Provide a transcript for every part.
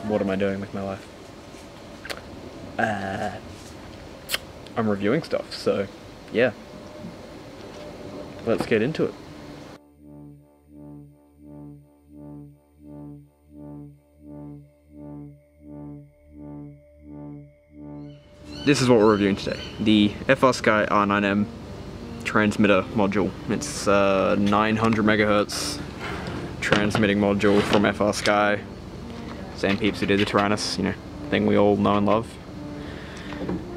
what am I doing with my life? I'm reviewing stuff, so yeah. Let's get into it. This is what we're reviewing today. The FrSky R9M transmitter module. It's 900 megahertz transmitting module from FrSky. Same peeps who did the Tyrannus, you know, thing we all know and love.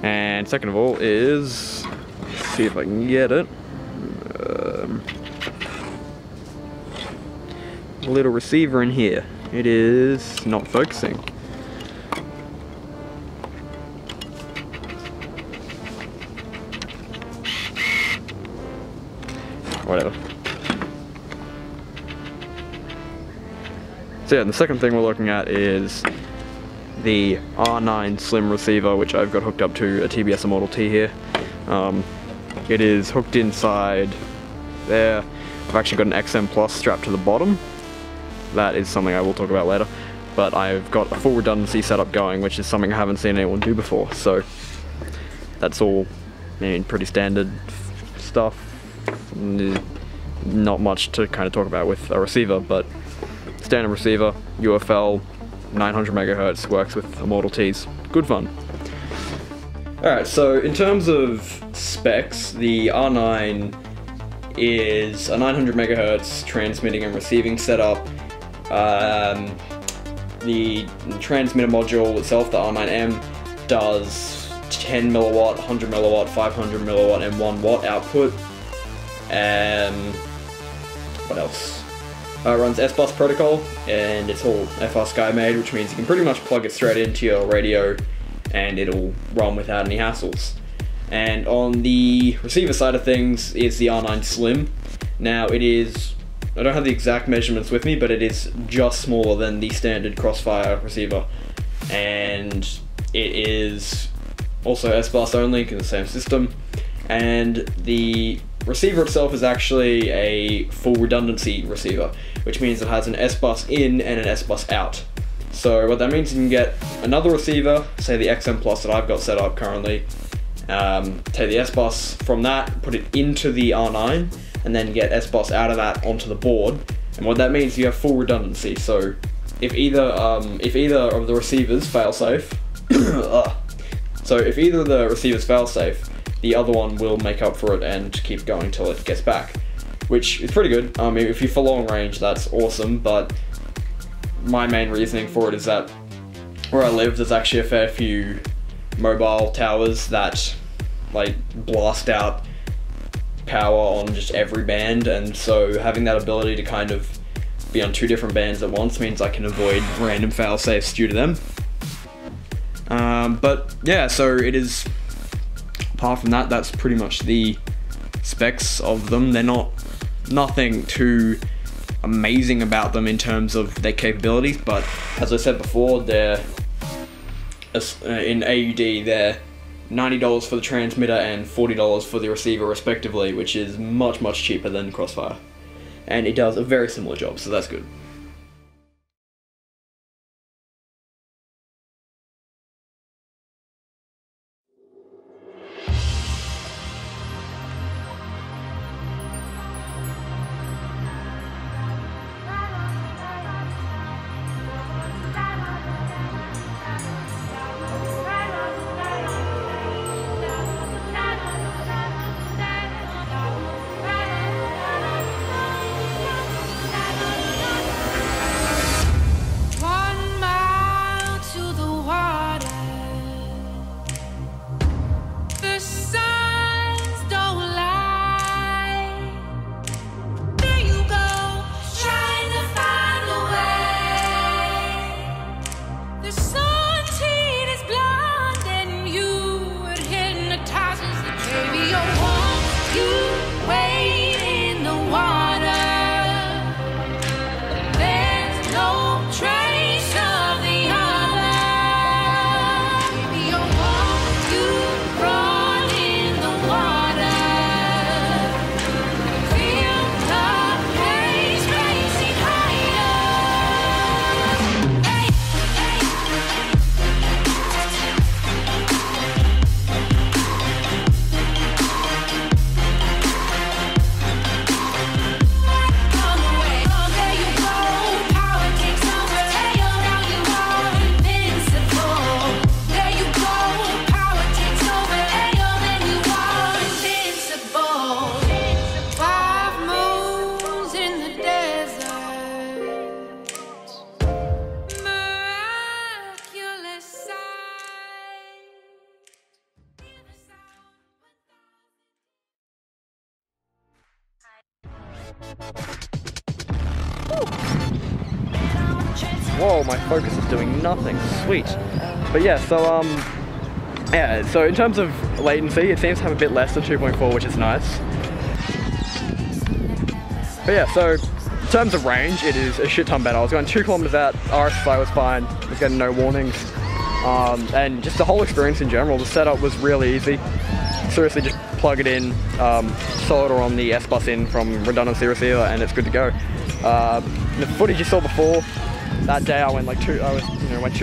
And second of all is, let's see if I can get it. A little receiver in here. It is not focusing. Whatever. So yeah, the second thing we're looking at is the R9 Slim receiver, which I've got hooked up to a TBS Model T here. It is hooked inside there. I've actually got an XM Plus strapped to the bottom. That is something I will talk about later. But I've got a full redundancy setup going, which is something I haven't seen anyone do before. So that's all, I mean, pretty standard stuff. Not much to kind of talk about with a receiver, but standard receiver, UFL, 900 megahertz, works with the Model Ts. Good fun. Alright, so in terms of specs, the R9 is a 900 megahertz transmitting and receiving setup. The transmitter module itself, the R9M, does 10 milliwatt, 100 milliwatt, 500 milliwatt, and 1 watt output. What else? Runs S-Bus protocol, and it's all FrSky made, which means you can pretty much plug it straight into your radio and it'll run without any hassles. And on the receiver side of things is the R9 Slim. Now it is, I don't have the exact measurements with me, but it is just smaller than the standard Crossfire receiver. And it is also S-Bus only, because it's the same system. And the receiver itself is actually a full redundancy receiver, which means it has an S-Bus in and an S-Bus out. So what that means, you can get another receiver, say the XM Plus that I've got set up currently, take the S-Bus from that, put it into the R9, and then get S-Bus out of that onto the board. And what that means, you have full redundancy. So if either of the receivers fail safe, the other one will make up for it and keep going till it gets back, which is pretty good. I mean, if you're for long range, that's awesome, but my main reasoning for it is that where I live, there's actually a fair few mobile towers that like blast out power on just every band, and so having that ability to kind of be on 2 different bands at once means I can avoid random fail safes due to them. But yeah, so it is. Apart from that, that's pretty much the specs of them. They're nothing too amazing about them in terms of their capabilities, but as I said before, they're in AUD, they're $90 for the transmitter and $40 for the receiver respectively, which is much cheaper than Crossfire. And it does a very similar job, so that's good. Whoa, my focus is doing nothing. Sweet. But yeah, so yeah, so in terms of latency, it seems to have a bit less than 2.4, which is nice. But yeah, so in terms of range, it is a shit ton better. I was going 2 kilometers out, RSSI was fine, I was getting no warnings. And just the whole experience in general, the setup was really easy. Seriously, just plug it in, solder on the S-bus in from redundancy receiver, and it's good to go. The footage you saw before, that day I went like 2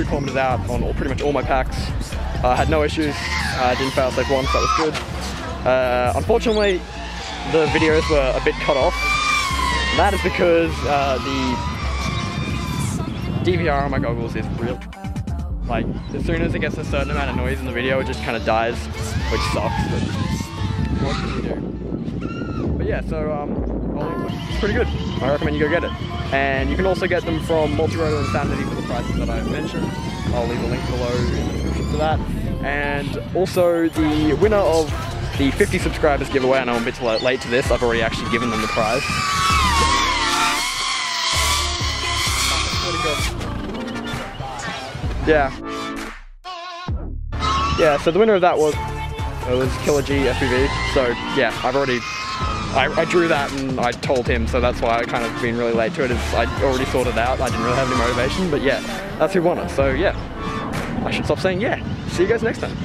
kilometers out on pretty much all my packs. Had no issues, didn't fail safe once, that was good. Unfortunately, the videos were a bit cut off. That is because the DVR on my goggles is real. Like, as soon as it gets a certain amount of noise in the video, it just kind of dies, which sucks, but what can you do? But yeah, so it's pretty good. I recommend you go get it. And you can also get them from Multirotor and Sanity for the prices that I mentioned. I'll leave a link below in the description for that. And also the winner of the 50 subscribers giveaway, and I'm a bit late to this, I've already actually given them the prize. Yeah. Yeah, so the winner of that was Killer G FPV. So yeah, I drew that and I told him, so that's why I kind of been really late to it. I already sorted it out, I didn't really have any motivation, but yeah, that's who won it. So yeah, I should stop saying yeah. See you guys next time.